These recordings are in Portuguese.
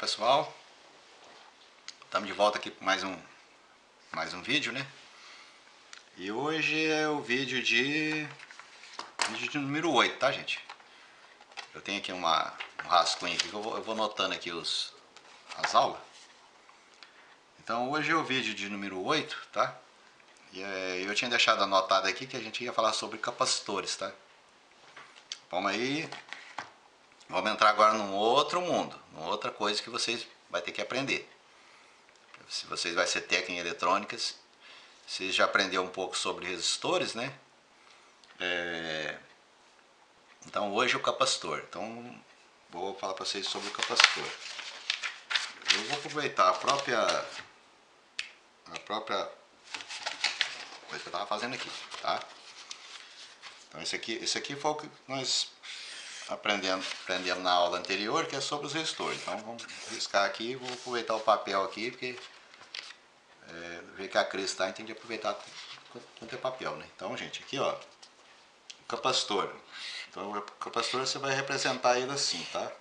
pessoal, estamos de volta aqui com mais um vídeo, né? E hoje é o vídeo número 8, tá, gente? Eu tenho aqui um rascunho aqui que eu vou anotando aqui as aulas. Então hoje é o vídeo de número 8, tá? E eu tinha deixado anotado aqui que a gente ia falar sobre capacitores, tá? Vamos aí, vamos entrar agora num outro mundo, numa outra coisa que vocês vão ter que aprender. Se vocês vão ser técnico em eletrônicas, vocês já aprenderam um pouco sobre resistores, né? Então hoje é o capacitor. Então vou falar para vocês sobre o capacitor. Eu vou aproveitar a própria coisa que eu estava fazendo aqui, tá? Então esse aqui foi o que nós aprendemos na aula anterior, que é sobre os resistores. Então vamos riscar aqui, vou aproveitar o papel aqui, porque ver que a Cris está, tem que aproveitar quanto é papel, né? Então, gente, aqui ó, o capacitor. Então o capacitor você vai representar ele assim, tá?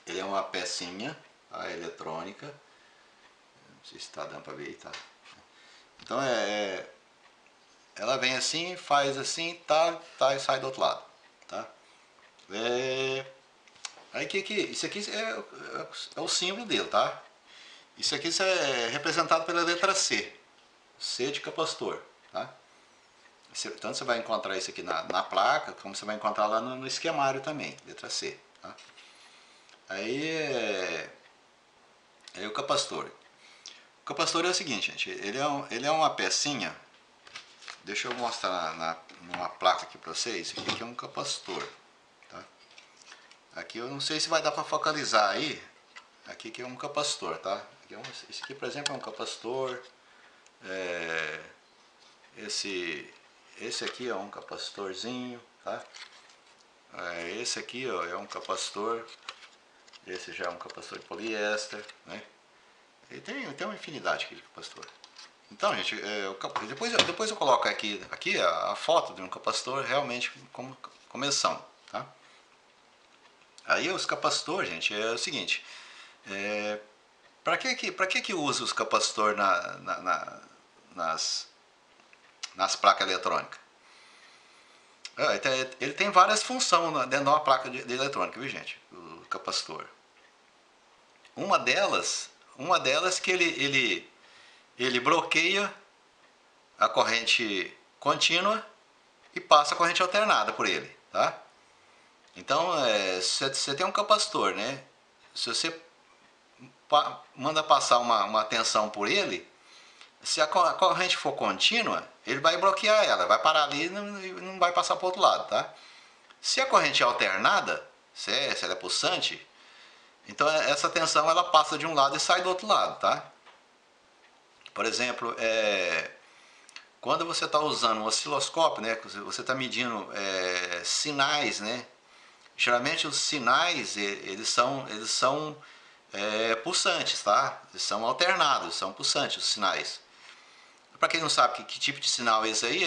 Ele é uma pecinha, tá? Eletrônica. Não sei se está dando para ver aí, tá? Então ela vem assim, faz assim, tá, e sai do outro lado, tá? Aí isso aqui é o símbolo dele, tá? Isso aqui é representado pela letra C. C de capacitor, tá? Tanto você vai encontrar isso aqui na placa, como você vai encontrar lá no esquemário também, letra C, tá? Aí o capacitor. O capacitor é o seguinte, gente, ele é uma pecinha. Deixa eu mostrar numa placa aqui para vocês. Isso aqui é um capacitor, tá? Aqui eu não sei se vai dar para focalizar aí. Aqui que é um capacitor, tá? Esse aqui, por exemplo, é um capacitor. Esse aqui é um capacitorzinho, tá? Esse aqui ó, é um capacitor. Esse já é um capacitor de poliéster, né? E tem uma infinidade aqui de capacitor. Então, gente, depois eu coloco aqui a foto de um capacitor realmente como eles são, tá? Aí os capacitores, gente, é o seguinte. Para que usa os capacitores nas placas eletrônicas? Ele tem várias funções dentro de uma placa de eletrônica, viu, gente? O capacitor. Uma delas que ele bloqueia a corrente contínua e passa a corrente alternada por ele, tá? Então, você tem um capacitor, né? Se você manda passar uma tensão por ele, se a corrente for contínua, ele vai bloquear ela, vai parar ali e não vai passar para o outro lado, tá? Se a corrente é alternada, se ela é pulsante, então essa tensão ela passa de um lado e sai do outro lado, tá? Por exemplo, quando você está usando um osciloscópio, né, você está medindo sinais, né? Geralmente os sinais eles são pulsantes, tá? Eles são alternados, são pulsantes os sinais. Para quem não sabe que tipo de sinal é esse aí,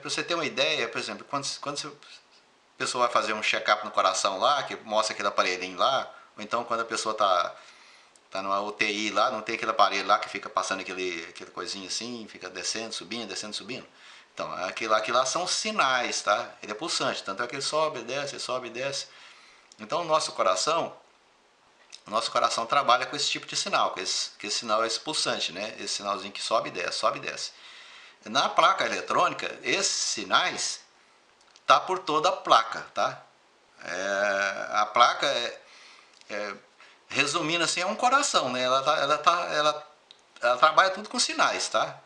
para você ter uma ideia, por exemplo, quando a pessoa vai fazer um check-up no coração lá, que mostra aquele aparelhinho lá, ou então quando a pessoa tá numa UTI lá, não tem aquele aparelho lá que fica passando aquele coisinho assim, fica descendo, subindo, descendo, subindo. Então, aquilo lá são sinais, tá? Ele é pulsante, tanto é que ele sobe, desce, sobe, desce. Então, o nosso coração trabalha com esse tipo de sinal, que esse sinal é esse pulsante, né? Esse sinalzinho que sobe e desce, sobe e desce. Na placa eletrônica, esses sinais tá por toda a placa, tá? A placa resumindo assim, é um coração, né? Ela trabalha tudo com sinais, tá?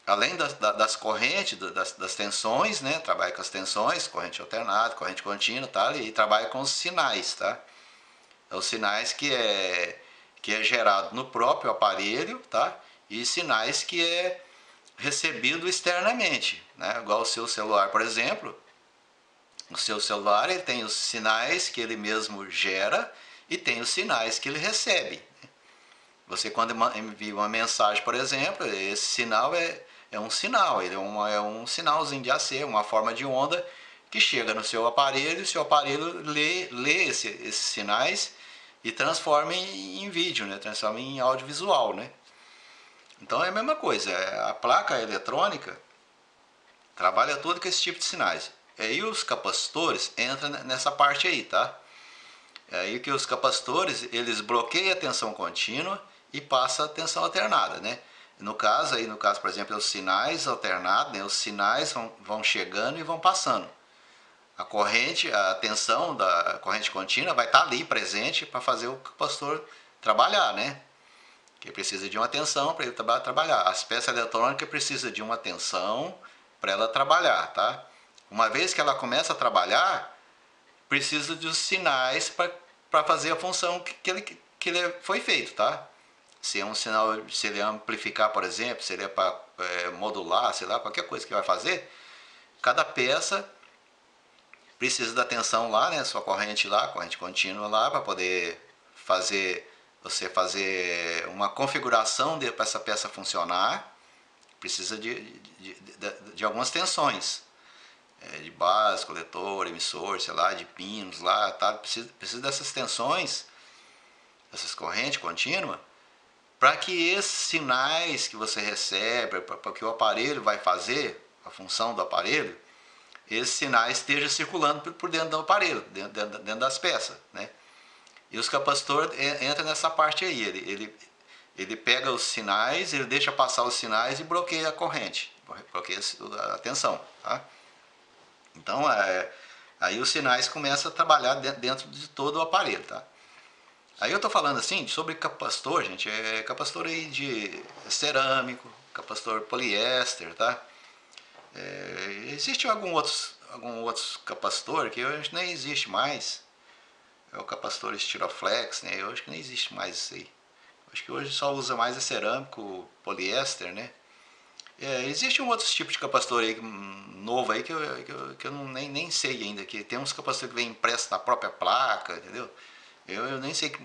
Além das correntes, das tensões, né? Trabalha com as tensões, corrente alternada, corrente contínua, tá? E trabalha com os sinais, tá? Os sinais que é gerado no próprio aparelho, tá? E sinais que é recebido externamente, né? Igual o seu celular, por exemplo. O seu celular ele tem os sinais que ele mesmo gera e tem os sinais que ele recebe. Você quando envia uma mensagem, por exemplo, esse sinal é um sinal, ele é um sinalzinho de AC, uma forma de onda que chega no seu aparelho, e o seu aparelho lê esses sinais e transforma em vídeo, né? Transforma em audiovisual, né? Então é a mesma coisa, a placa eletrônica trabalha tudo com esse tipo de sinais. E aí os capacitores entram nessa parte aí, tá? É aí que os capacitores, eles bloqueiam a tensão contínua e passam a tensão alternada, né? No caso, por exemplo, os sinais alternados, né? Os sinais vão chegando e vão passando. A tensão da corrente contínua vai estar ali presente para fazer o capacitor trabalhar, né? Que precisa de uma tensão para ele trabalhar. As peças eletrônicas precisam de uma tensão para ela trabalhar, tá? Uma vez que ela começa a trabalhar, precisa dos sinais para fazer a função que ele foi feito, tá? Se é um sinal, se ele é amplificar, por exemplo, se ele é para modular, sei lá, qualquer coisa que vai fazer, cada peça precisa da tensão lá, né? Sua corrente lá, corrente contínua lá, para poder você fazer uma configuração para essa peça funcionar. Precisa de algumas tensões. De base, coletor, emissor, sei lá, de pinos lá, tá? Precisa dessas tensões, dessas correntes contínuas, para que esses sinais que você recebe, para que o aparelho vai fazer, a função do aparelho, esses sinais estejam circulando por dentro do aparelho, dentro das peças, né? E os capacitores entram nessa parte aí, ele pega os sinais, ele deixa passar os sinais e bloqueia a corrente, bloqueia a tensão, tá? Então, aí os sinais começam a trabalhar dentro de todo o aparelho, tá? Aí eu estou falando assim sobre capacitor, gente, capacitor aí de cerâmico, capacitor poliéster, tá? Existe algum outros capacitor que hoje nem existe mais. É o capacitor Estiroflex, né? Eu acho que nem existe mais isso aí. Acho que hoje só usa mais cerâmico, poliéster, né? Existe um outro tipo de capacitor aí, novo aí que eu nem sei ainda. Que tem uns capacitores que vem impresso na própria placa, entendeu? Eu nem sei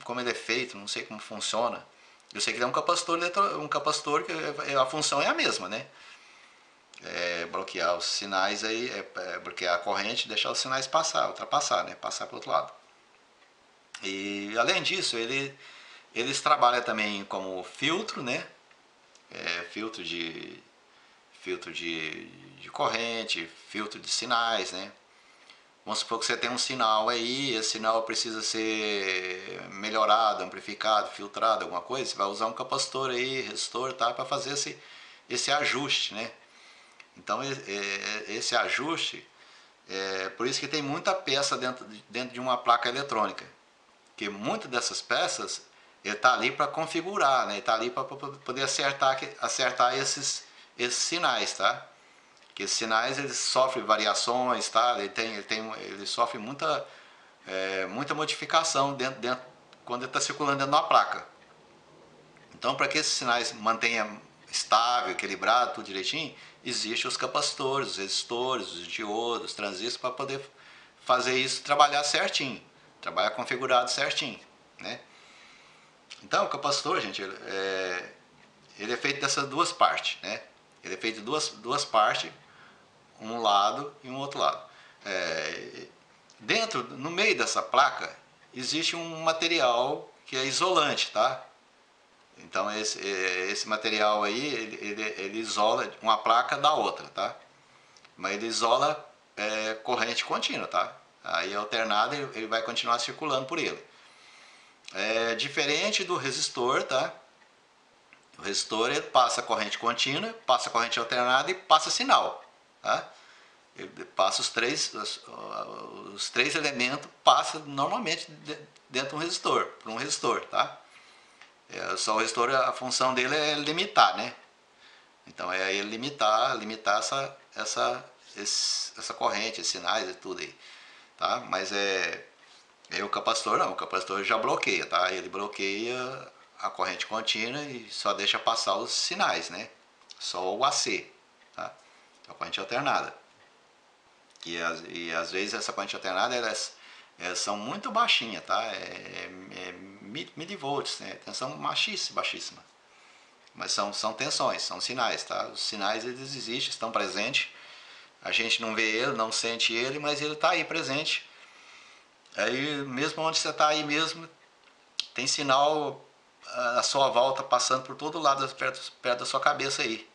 como ele é feito, não sei como funciona. Eu sei que ele é um capacitor que a função é a mesma, né? Bloquear os sinais aí, bloquear a corrente e deixar os sinais ultrapassar, né? Passar para o outro lado. E além disso, eles trabalham também como filtro, né? Filtro de corrente, filtro de sinais, né? Vamos supor que você tem um sinal aí, esse sinal precisa ser melhorado, amplificado, filtrado, alguma coisa, você vai usar um capacitor aí, resistor, tá? Para fazer esse ajuste, né? Então esse ajuste, por isso que tem muita peça dentro de uma placa eletrônica, que muitas dessas peças ele está ali para configurar, né? Está ali para poder acertar esses sinais, tá? Que esses sinais eles sofrem variações, tá? Ele sofre muita modificação quando ele está circulando dentro da placa. Então, para que esses sinais mantenham estável, equilibrado, tudo direitinho, existem os capacitores, os resistores, os diodos, os transistores para poder fazer isso trabalhar certinho, trabalhar configurado certinho, né? Então, o capacitor, gente, ele é feito dessas duas partes, né? Ele é feito de duas partes, um lado e um outro lado. No meio dessa placa, existe um material que é isolante, tá? Então esse material aí, ele isola uma placa da outra, tá? Mas ele isola corrente contínua, tá? Aí alternada ele vai continuar circulando por ele. Diferente do resistor, tá? O resistor ele passa corrente contínua, passa corrente alternada e passa sinal, tá? Ele passa os três elementos, passa normalmente dentro de um resistor, por um resistor, tá? Só o resistor, a função dele é limitar, né? Então é ele limitar essa corrente, esses sinais e tudo aí, tá? Mas o capacitor não, o capacitor já bloqueia, tá? Ele bloqueia a corrente contínua e só deixa passar os sinais, né? Só o AC, tá? A corrente alternada. E às vezes essa corrente alternada elas são muito baixinhas, tá? Milivolts, né? Tensão baixíssima. Mas são tensões, são sinais, tá? Os sinais eles existem, estão presentes. A gente não vê ele, não sente ele, mas ele está aí presente. Aí mesmo onde você está aí mesmo, tem sinal à sua volta passando por todo lado, perto da sua cabeça aí.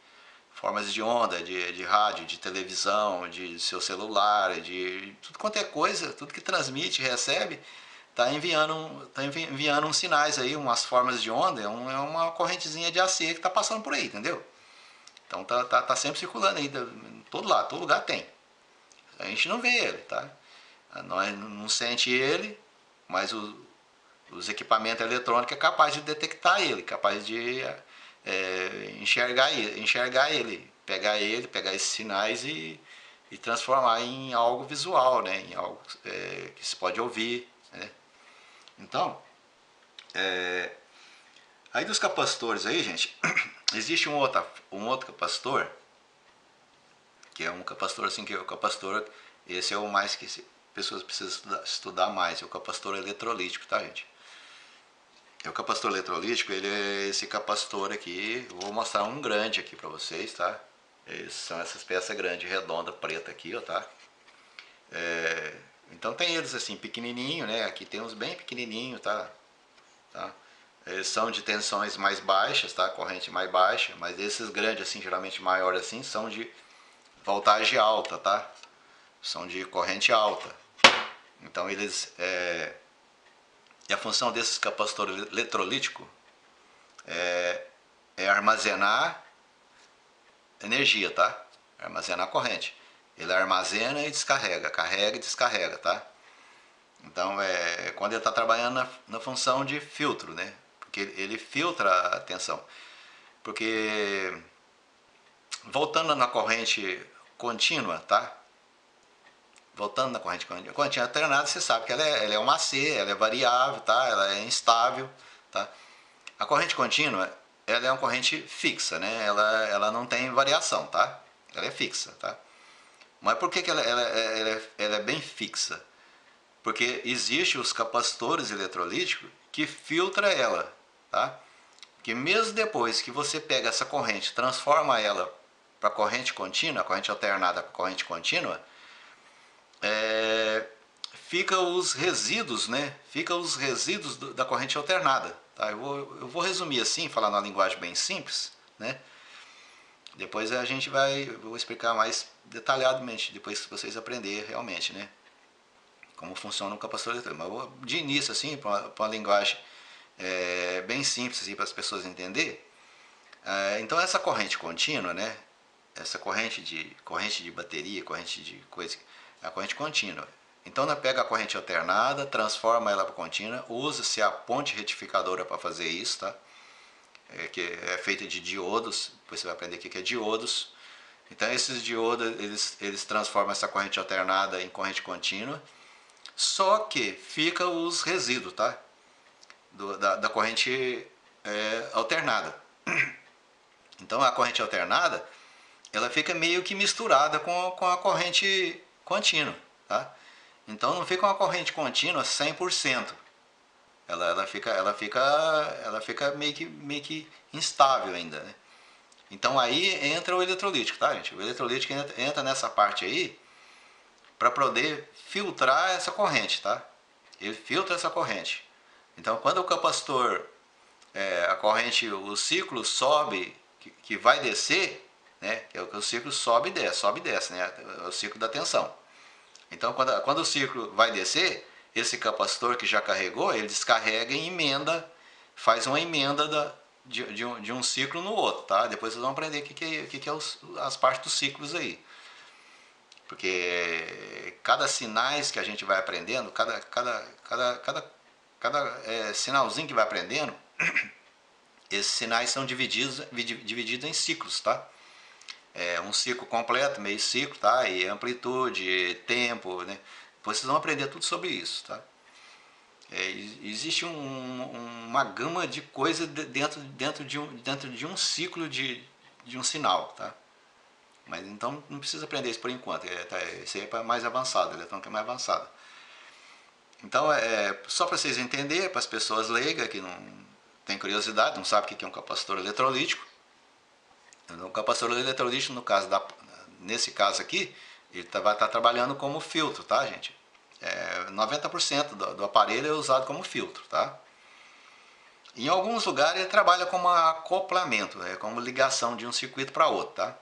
Formas de onda, de rádio, de televisão, de seu celular, de tudo quanto é coisa, tudo que transmite, recebe, enviando uns sinais aí, umas formas de onda, é uma correntezinha de AC que está passando por aí, entendeu? Então tá sempre circulando aí, todo lugar tem. A gente não vê ele, tá? Nós não sente ele, mas os equipamentos eletrônicos é capaz de detectar ele, capaz de enxergar ele, pegar esses sinais e transformar em algo visual, né? Em algo que se pode ouvir, né? Então, aí dos capacitores aí, gente, existe um outro capacitor, que é um capacitor assim, que é o capacitor, esse é o mais que pessoas precisam estudar mais, é o capacitor eletrolítico, tá, gente? O capacitor eletrolítico, ele é esse capacitor aqui, eu vou mostrar um grande aqui para vocês, tá? São essas peças grandes, redonda, preta aqui, ó, tá? Então tem eles assim, pequenininho, né? Aqui tem uns bem pequenininho, tá? Eles são de tensões mais baixas, tá? Corrente mais baixa, mas esses grandes assim, geralmente maiores assim, são de voltagem alta, tá? São de corrente alta. Então eles e a função desses capacitores eletrolíticos é armazenar energia, tá? Armazenar corrente. Ele armazena e descarrega, carrega e descarrega, tá? Então, quando ele está trabalhando na função de filtro, né? Porque ele filtra a tensão. Porque, voltando na corrente contínua, tá? Voltando na corrente contínua, a corrente alternada, você sabe que ela é uma AC, ela é variável, tá? Ela é instável, tá? A corrente contínua, ela é uma corrente fixa, né? Ela não tem variação, tá? Ela é fixa, tá? Mas por que ela é bem fixa? Porque existem os capacitores eletrolíticos que filtram ela, tá? Que mesmo depois que você pega essa corrente, transforma ela para corrente contínua, corrente alternada para corrente contínua, fica os resíduos, né? Fica os resíduos da corrente alternada, tá? Eu vou resumir assim, falar numa linguagem bem simples, né? Depois eu vou explicar mais detalhadamente, depois que vocês aprenderem realmente, né? Como funciona um capacitor eletrônico. Mas de início, assim, para uma linguagem bem simples assim, para as pessoas entenderem. Então essa corrente contínua, né? Essa corrente de bateria, corrente de coisa, é a corrente contínua. Então ela pega a corrente alternada, transforma ela para contínua, usa-se a ponte retificadora para fazer isso, tá? Que é feita de diodos, depois você vai aprender o que é diodos. Então esses diodos, eles transformam essa corrente alternada em corrente contínua, só que fica os resíduos, tá? Da corrente alternada. Então a corrente alternada, ela fica meio que misturada com a corrente contínua, tá? Então não fica uma corrente contínua 100%. Ela fica meio que instável ainda, né? Então aí entra o eletrolítico, tá, gente? O eletrolítico entra nessa parte aí para poder filtrar essa corrente, tá? Ele filtra essa corrente. Então quando o capacitor, a corrente, o ciclo sobe, que vai descer, né? O ciclo sobe e desce, né? É o ciclo da tensão. Então quando o ciclo vai descer, esse capacitor que já carregou, ele descarrega e emenda, faz uma emenda de um ciclo no outro, tá? Depois vocês vão aprender o que é as partes dos ciclos aí. Porque cada sinais que a gente vai aprendendo, cada sinalzinho que vai aprendendo, esses sinais são divididos em ciclos, tá? Um ciclo completo, meio ciclo, tá? E amplitude, tempo, né? Depois vocês vão aprender tudo sobre isso, tá? Existe uma gama de coisas dentro de um ciclo de um sinal, tá? Mas então não precisa aprender isso por enquanto, isso aí é mais avançado, eletrônica é mais avançada. Então só para vocês entenderem, para as pessoas leigas que não têm curiosidade, não sabem o que é um capacitor eletrolítico. O capacitor eletrolítico, nesse caso aqui, ele vai estar trabalhando como filtro, tá, gente? 90% do aparelho é usado como filtro, tá? Em alguns lugares ele trabalha como acoplamento, como ligação de um circuito para outro, tá?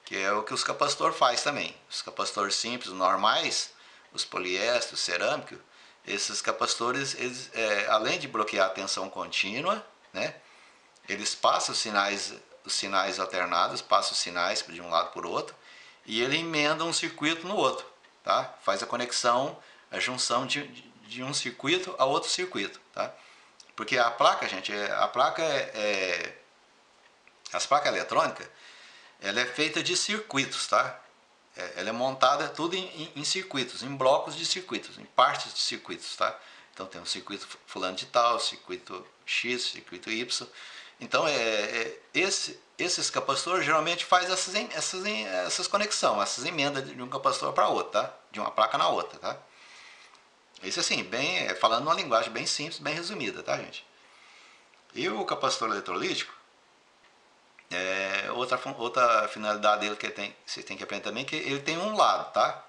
Que é o que os capacitores faz também. Os capacitores simples, normais, os poliésteres, cerâmicos, esses capacitores, eles, além de bloquear a tensão contínua, né, eles passam os sinais alternados, passam os sinais de um lado para o outro, e ele emenda um circuito no outro, tá? Faz a conexão, a junção de um circuito a outro circuito, tá? Porque a placa, gente, as placas eletrônicas, ela é feita de circuitos, tá? Ela é montada tudo em circuitos, em blocos de circuitos, em partes de circuitos, tá? Então tem um circuito fulano de tal, circuito X, circuito Y. Então esses capacitores geralmente faz essas conexões, essas emendas de um capacitor para outro, tá? De uma placa na outra, tá? Isso assim, bem, falando numa linguagem bem simples, bem resumida, tá, gente? E o capacitor eletrolítico, outra finalidade dele que você tem que aprender também, que ele tem um lado, tá?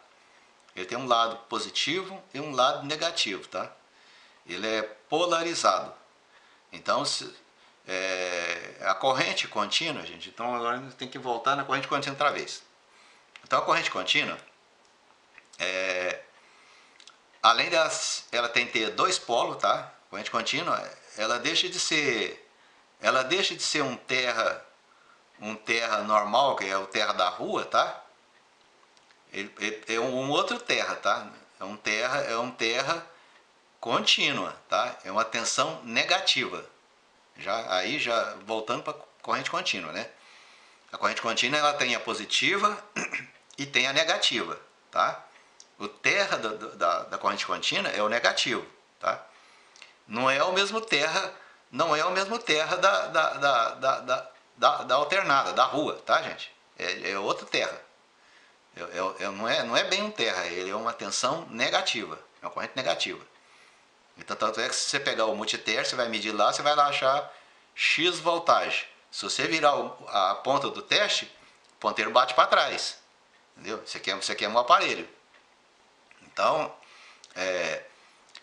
Ele tem um lado positivo e um lado negativo, tá? Ele é polarizado. Então, a corrente contínua, gente, então agora a gente tem que voltar na corrente contínua outra vez. Então a corrente contínua, além ela tem que ter dois polos, tá? Corrente contínua, ela deixa de ser um terra normal, que é o terra da rua, tá? É um outro terra, tá? É um terra contínua, tá? É uma tensão negativa. Já voltando para a corrente contínua, né? A corrente contínua ela tem a positiva e tem a negativa, tá? O terra da corrente contínua é o negativo, tá? Não é o mesmo terra, não é o mesmo terra da alternada, da rua, tá, gente? É outra terra. Não é bem um terra, ele é uma tensão negativa, é uma corrente negativa. Então, tanto é que se você pegar o multiter, você vai medir lá, você vai lá achar X voltagem. Se você virar a ponta do teste, o ponteiro bate para trás. Entendeu? Você queima o aparelho. Então,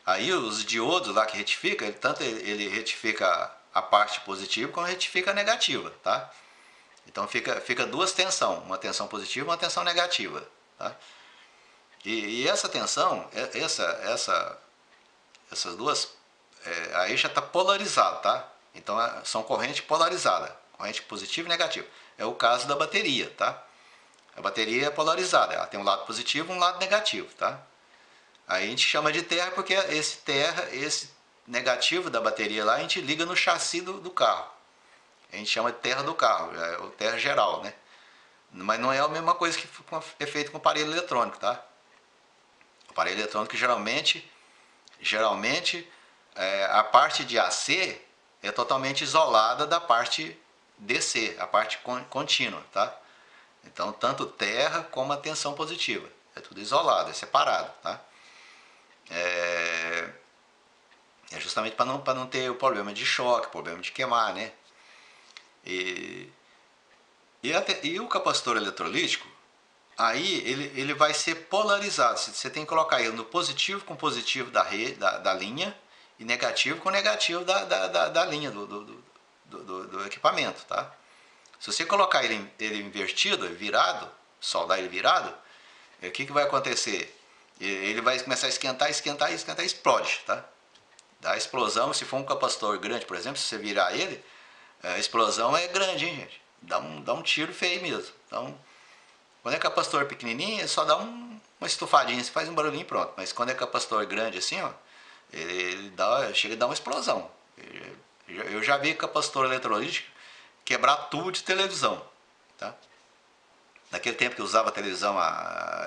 aí os diodos lá que retifica, tanto ele retifica a parte positiva como retifica a negativa, tá? Então fica duas tensões, uma tensão positiva e uma tensão negativa, tá? E essa tensão, essas duas, aí já está polarizado, tá? Então são correntes polarizadas, corrente positiva e negativa. É o caso da bateria, tá? A bateria é polarizada, ela tem um lado positivo e um lado negativo, tá? Aí a gente chama de terra porque esse negativo da bateria lá, a gente liga no chassi do carro. A gente chama de terra do carro, é o terra geral, né? Mas não é a mesma coisa que é feito com aparelho eletrônico, tá? O aparelho eletrônico geralmente a parte de AC é totalmente isolada da parte DC, a parte contínua, tá? Então tanto terra como a tensão positiva, é tudo isolado, é separado, tá? É justamente para não ter o problema de choque, problema de queimar, né? E o capacitor eletrolítico, aí ele vai ser polarizado. Você tem que colocar ele no positivo com positivo da linha e negativo com negativo da linha do equipamento, tá? Se você colocar ele invertido, virado, soldar ele virado, o que vai acontecer? Ele vai começar a esquentar, esquentar, esquentar e explode, tá? Dá explosão, se for um capacitor grande, por exemplo, se você virar ele, a explosão é grande, hein, gente? Dá um tiro feio mesmo. Então, quando é capacitor pequenininho, ele só dá uma estufadinha, você faz um barulhinho e pronto. Mas quando é capacitor grande assim, ó, chega a dar uma explosão. Eu já vi capacitor eletrolítico quebrar tubo de televisão, tá? Naquele tempo que usava televisão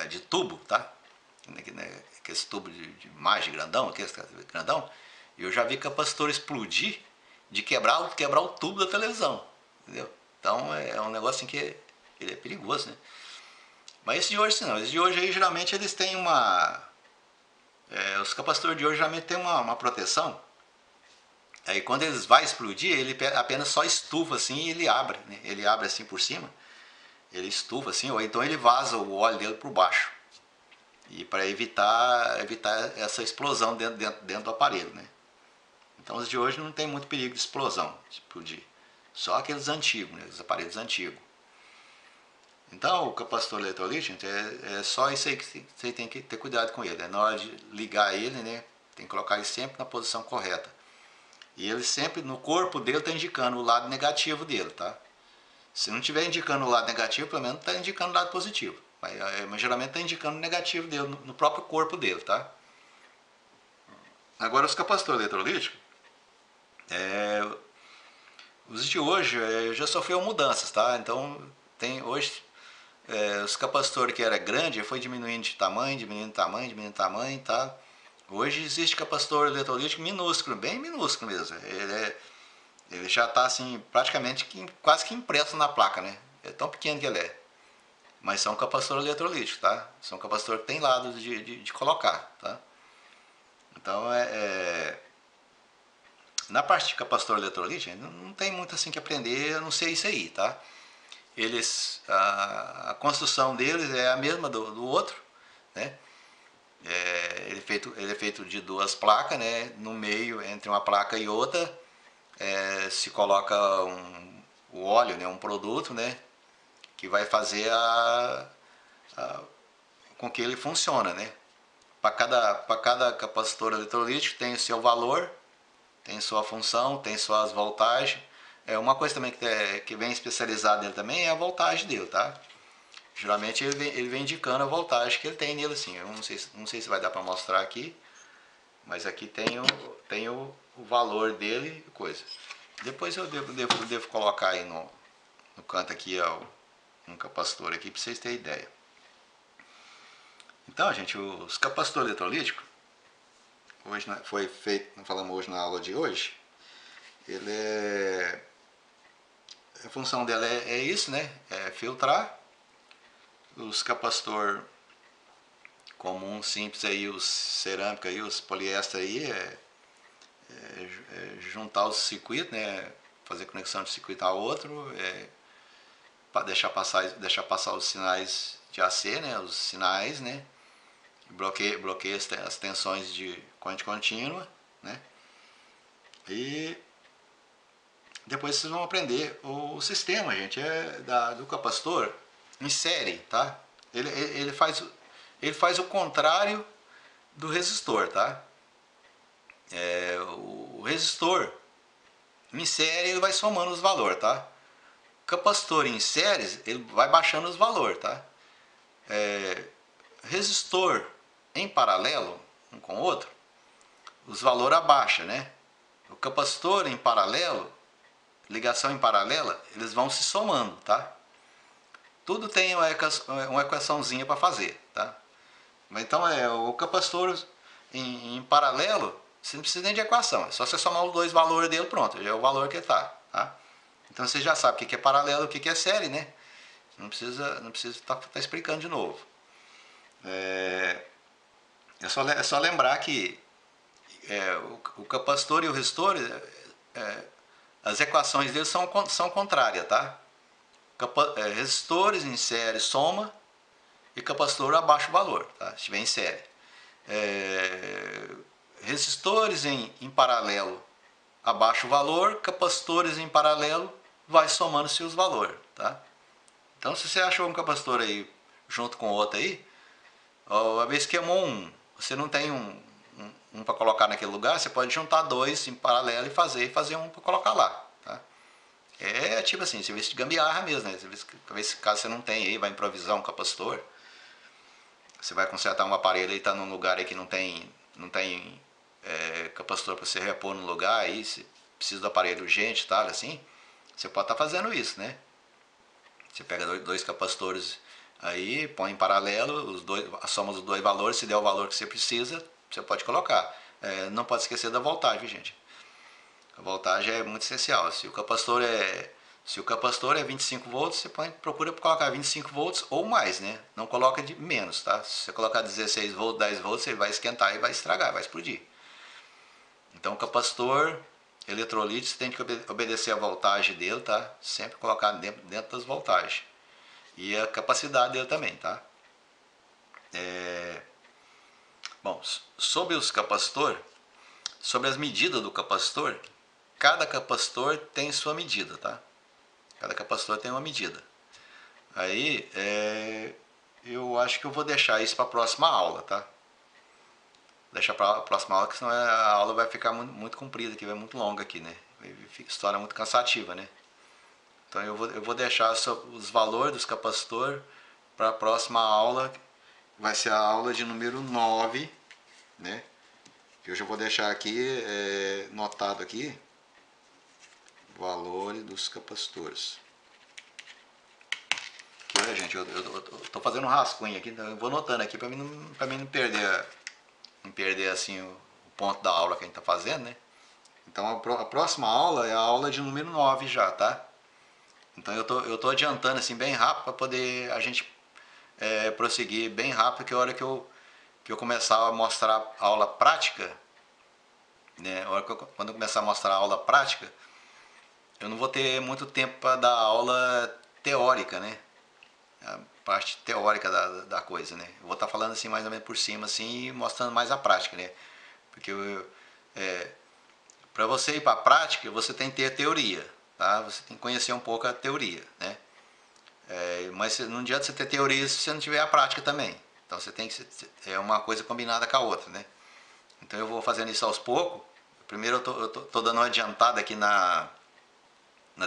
de tubo, tá? Aqueles tubos de imagem grandão, aqueles grandão, eu já vi capacitor explodir de quebrar o tubo da televisão, entendeu? Então é um negócio assim que ele é perigoso, né? Mas esse de hoje não, esse de hoje aí geralmente eles têm os capacitores de hoje geralmente têm uma proteção. Aí quando eles vai explodir, ele apenas só estufa assim e ele abre, né? Ele abre assim por cima, ele estufa assim, ou então ele vaza o óleo dele por baixo. E para evitar essa explosão dentro do aparelho, né? Então os de hoje não tem muito perigo de explosão, de explodir. Só aqueles antigos, né, os aparelhos antigos. Então o capacitor eletrolítico é só isso aí que você tem que ter cuidado com ele. Na hora de ligar ele, né, tem que colocar ele sempre na posição correta. E ele sempre, no corpo dele, está indicando o lado negativo dele, tá? Se não estiver indicando o lado negativo, pelo menos está indicando o lado positivo. Mas geralmente está indicando o negativo dele, no próprio corpo dele, tá? Agora os capacitores eletrolíticos, os de hoje já sofreu mudanças, tá? Então tem hoje os capacitores que era grande foi diminuindo de tamanho, diminuindo de tamanho, diminuindo de tamanho, tá? Hoje existe capacitor eletrolítico minúsculo, bem minúsculo mesmo. Ele já está assim, praticamente quase que impresso na placa, né? É tão pequeno que ele é. Mas são capacitores eletrolíticos, tá? São capacitores que tem lado de colocar, tá? Então, na parte de capacitor eletrolítico, não tem muito assim que aprender, a não ser isso aí, tá? A construção deles é a mesma do outro, né? Ele é feito de duas placas, né? No meio, entre uma placa e outra, se coloca o óleo, né? Um produto, né? Que vai fazer com que ele funcione, né? Para cada capacitor eletrolítico tem o seu valor, tem sua função, tem suas voltagens. Uma coisa também que vem especializada nele também é a voltagem dele, tá? Geralmente ele vem indicando a voltagem que ele tem nele, assim. Eu não sei se vai dar para mostrar aqui, mas aqui tem o valor dele e coisa. Depois eu devo colocar aí no canto aqui um capacitor aqui para vocês terem ideia. Então, gente, os capacitores eletrolíticos, hoje foi feito, não falamos hoje na aula de hoje, a função dela é isso, né? É filtrar. Os capacitor comum, simples aí, os cerâmica aí, os poliéster aí, juntar os circuitos, né? Fazer conexão de circuito a outro, para deixar passar os sinais de AC, né? Os sinais, né? Bloqueia as tensões de corrente contínua, né? E depois vocês vão aprender o sistema, gente, do capacitor em série, tá? Ele faz o contrário do resistor, tá? O resistor em série ele vai somando os valores, tá? O capacitor em séries ele vai baixando os valores, tá? Resistor em paralelo um com o outro, os valores abaixa, né? O capacitor em paralelo, ligação em paralela, eles vão se somando, tá? Tudo tem uma equaçãozinha para fazer, tá? Então o capacitor em paralelo, você não precisa nem de equação, é só você somar os dois valores dele, pronto, já é o valor que está, tá? Então você já sabe o que é paralelo, o que é série, né? Não precisa estar explicando de novo. É só lembrar que o capacitor e o resistor, as equações deles são contrárias, tá? Resistores em série soma e capacitor abaixa o valor, tá? Se estiver em série. Resistores em paralelo abaixa o valor, capacitores em paralelo vai somando-se os valores, tá? Então se você achou um capacitor aí junto com outro aí, uma vez que queimou você não tem um para colocar naquele lugar, você pode juntar dois em paralelo e fazer um para colocar lá, tá? Tipo assim, serviço de gambiarra mesmo, né? Talvez caso você não tenha aí, vai improvisar um capacitor, você vai consertar um aparelho e está num lugar aí que não tem capacitor para você repor no lugar, aí se precisa do aparelho urgente, tal, assim, você pode estar fazendo isso, né? Você pega dois capacitores aí, põe em paralelo, a soma dos dois valores, se der o valor que você precisa, você pode colocar. Não pode esquecer da voltagem, gente. A voltagem é muito essencial. Se o capacitor é 25 volts, você procura colocar 25 volts ou mais, né? Não coloca de menos, tá? Se você colocar 16 volts, 10 volts, ele vai esquentar e vai estragar, vai explodir. Então o capacitor eletrolítico, você tem que obedecer a voltagem dele, tá? Sempre colocar dentro das voltagens. E a capacidade dele também, tá? Bom, sobre os capacitores, sobre as medidas do capacitor. Cada capacitor tem sua medida, tá? Cada capacitor tem uma medida. Aí, eu acho que eu vou deixar isso para a próxima aula, tá? Deixar para a próxima aula, que senão a aula vai ficar muito, muito comprida aqui, vai muito longa aqui, né? Se torna muito cansativa, né? Então eu vou deixar os valores dos capacitores para a próxima aula, vai ser a aula de número 9, né? Que eu já vou deixar aqui, notado aqui, valores dos capacitores. Aqui, gente, eu tô fazendo um rascunho aqui, então eu vou notando aqui para mim não perder assim o ponto da aula que a gente tá fazendo, né? Então a próxima aula é a aula de número 9 já, tá? Então eu tô adiantando assim bem rápido para poder a gente prosseguir bem rápido, que a hora que eu começar a mostrar a aula prática, né? Quando eu começar a mostrar a aula prática, eu não vou ter muito tempo para dar aula teórica, né? A parte teórica da coisa, né? Eu vou estar falando assim mais ou menos por cima assim e mostrando mais a prática, né? Porque para você ir para a prática, você tem que ter teoria, tá? Você tem que conhecer um pouco a teoria, né? Mas não adianta você ter teoria se você não tiver a prática também. Então você tem que uma coisa combinada com a outra, né? Então eu vou fazendo isso aos poucos. Primeiro eu tô dando uma adiantada aqui na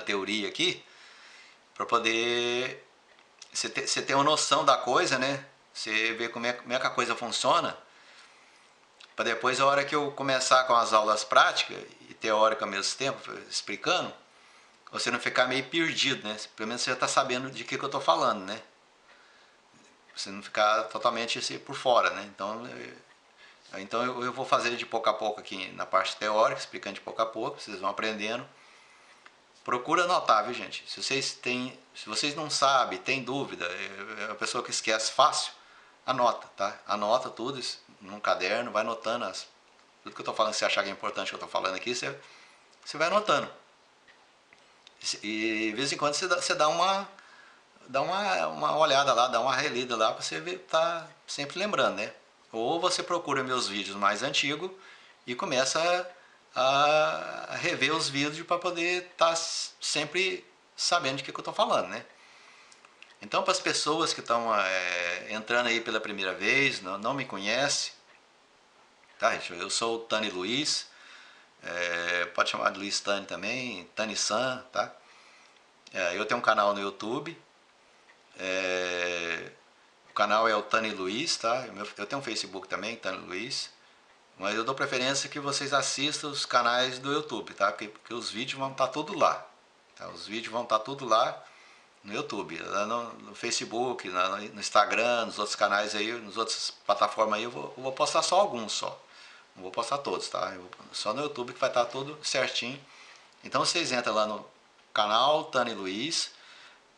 teoria aqui, para poder você ter uma noção da coisa, né? Você ver como é que a coisa funciona, para depois, a hora que eu começar com as aulas práticas e teóricas ao mesmo tempo, explicando, você não ficar meio perdido, né? Pelo menos você já está sabendo de que eu estou falando, né? Você não ficar totalmente assim, por fora, né? Então eu vou fazer de pouco a pouco aqui na parte teórica, explicando de pouco a pouco, vocês vão aprendendo. Procura anotar, viu, gente? Se vocês não sabem, tem dúvida, é uma pessoa que esquece fácil, anota, tá? Anota tudo isso num caderno, vai anotando tudo que eu estou falando. Se você achar que é importante que eu estou falando aqui, você vai anotando. E de vez em quando você dá uma olhada lá, dá uma relida lá, para você tá sempre lembrando, né? Ou você procura meus vídeos mais antigos e começa a rever os vídeos para poder estar sempre sabendo de que eu estou falando, né? Então, para as pessoas que estão entrando aí pela primeira vez, não me conhecem, tá? Eu sou o Tani Luiz, pode chamar de Luiz Tani também, Tani San, tá? Eu tenho um canal no YouTube, o canal é o Tani Luiz, tá? Eu tenho um Facebook também, Tani Luiz. Mas eu dou preferência que vocês assistam os canais do YouTube, tá? Porque os vídeos vão estar tudo lá. Tá? Os vídeos vão estar tudo lá no YouTube, lá no Facebook, no Instagram, nos outros canais aí, nas outras plataformas aí, eu vou postar só alguns só. Não vou postar todos, tá? Só no YouTube que vai estar tudo certinho. Então vocês entram lá no canal Tani Luiz,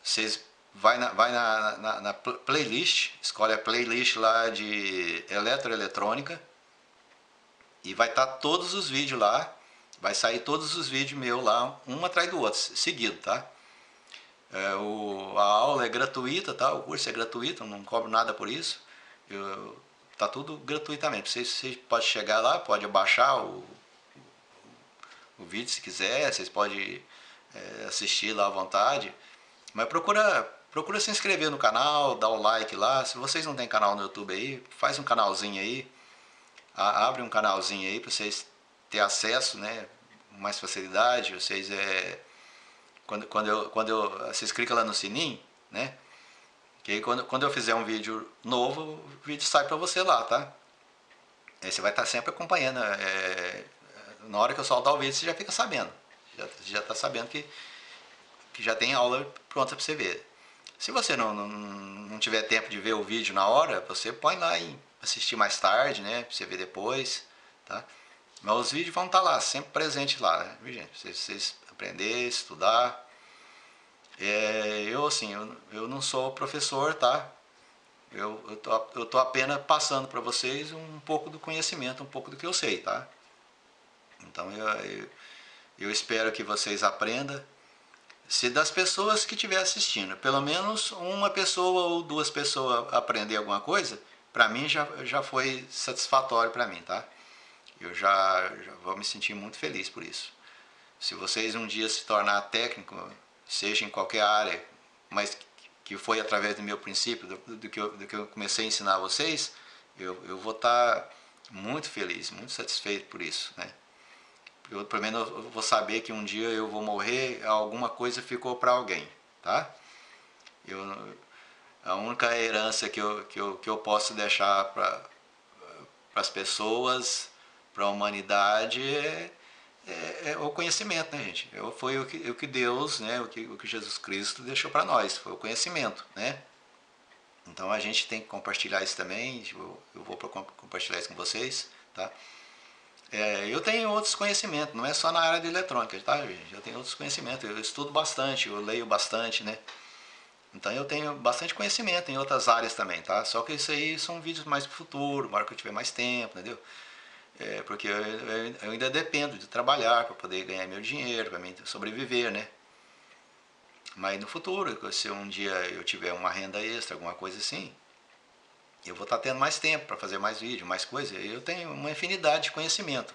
vocês vai na playlist, escolhe a playlist lá de eletroeletrônica, e vai estar todos os vídeos lá, vai sair todos os vídeos meus lá, um atrás do outro, seguido, tá? A aula é gratuita, tá? O curso é gratuito, não cobro nada por isso. Tá tudo gratuitamente. Vocês podem chegar lá, pode baixar o vídeo se quiser, vocês podem assistir lá à vontade. Mas procura se inscrever no canal, dar o like lá. Se vocês não têm canal no YouTube aí, faz um canalzinho aí. Abre um canalzinho aí para vocês ter acesso, né, com mais facilidade. Vocês vocês clicam lá no sininho, né, que aí quando eu fizer um vídeo novo, o vídeo sai para você lá, tá? Aí você vai estar sempre acompanhando, na hora que eu soltar o vídeo você já fica sabendo, já está sabendo que já tem aula pronta para você ver. Se você não tiver tempo de ver o vídeo na hora, você põe lá e assistir mais tarde, né? Pra você ver depois, tá? Mas os vídeos vão estar lá, sempre presentes lá, né? Viu, gente? Vocês aprender, estudar. Eu não sou professor, tá? Eu tô apenas passando para vocês um pouco do conhecimento, um pouco do que eu sei, tá? Então eu espero que vocês aprendam. Se das pessoas que estiver assistindo, pelo menos uma pessoa ou duas pessoas aprender alguma coisa, para mim já foi satisfatório para mim, tá? eu já vou me sentir muito feliz por isso. Se vocês um dia se tornar técnico, seja em qualquer área, mas que foi através do meu princípio, do que eu comecei a ensinar a vocês, eu vou estar muito feliz, muito satisfeito por isso, né? Eu, pelo menos eu vou saber que um dia eu vou morrer, alguma coisa ficou para alguém, tá? Eu, a única herança que eu posso deixar para as pessoas, para a humanidade, é o conhecimento, né, gente? Foi o que Deus, né, o que Jesus Cristo deixou para nós, foi o conhecimento, né? Então a gente tem que compartilhar isso também, eu vou compartilhar isso com vocês, tá? Eu tenho outros conhecimentos, não é só na área de eletrônica, tá, gente? Eu tenho outros conhecimentos, eu estudo bastante, eu leio bastante, né? Então eu tenho bastante conhecimento em outras áreas também, tá? Só que isso aí são vídeos mais pro futuro, na hora que eu tiver mais tempo, entendeu? Porque eu ainda dependo de trabalhar para poder ganhar meu dinheiro, para mim sobreviver, né? Mas no futuro, se um dia eu tiver uma renda extra, alguma coisa assim, eu vou estar tendo mais tempo para fazer mais vídeo, mais coisa. Eu tenho uma infinidade de conhecimento.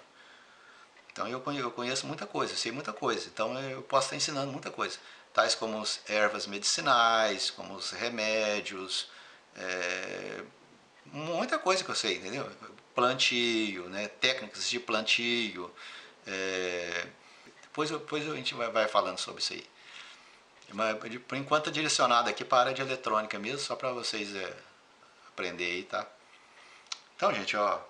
Então eu conheço muita coisa, sei muita coisa. Então eu posso estar ensinando muita coisa. Tais como as ervas medicinais, como os remédios, é, muita coisa que eu sei, entendeu? Plantio, né? Técnicas de plantio. É, depois a gente vai falando sobre isso aí. Mas por enquanto é direcionado aqui para a área de eletrônica mesmo, só para vocês aprender aí, tá? Então, gente, ó,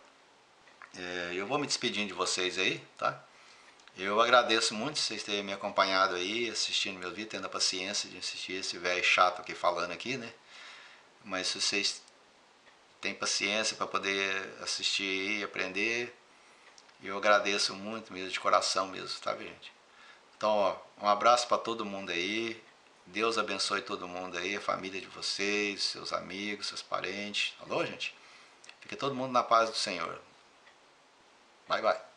eu vou me despedindo de vocês aí, tá? Eu agradeço muito vocês terem me acompanhado aí, assistindo meu vídeo, tendo a paciência de assistir esse velho chato aqui falando aqui, né? Mas se vocês têm paciência para poder assistir e aprender, eu agradeço muito mesmo, de coração mesmo, tá, gente? Então, ó, um abraço para todo mundo aí. Deus abençoe todo mundo aí, a família de vocês, seus amigos, seus parentes. Falou, gente? Fique todo mundo na paz do Senhor. Bye, bye.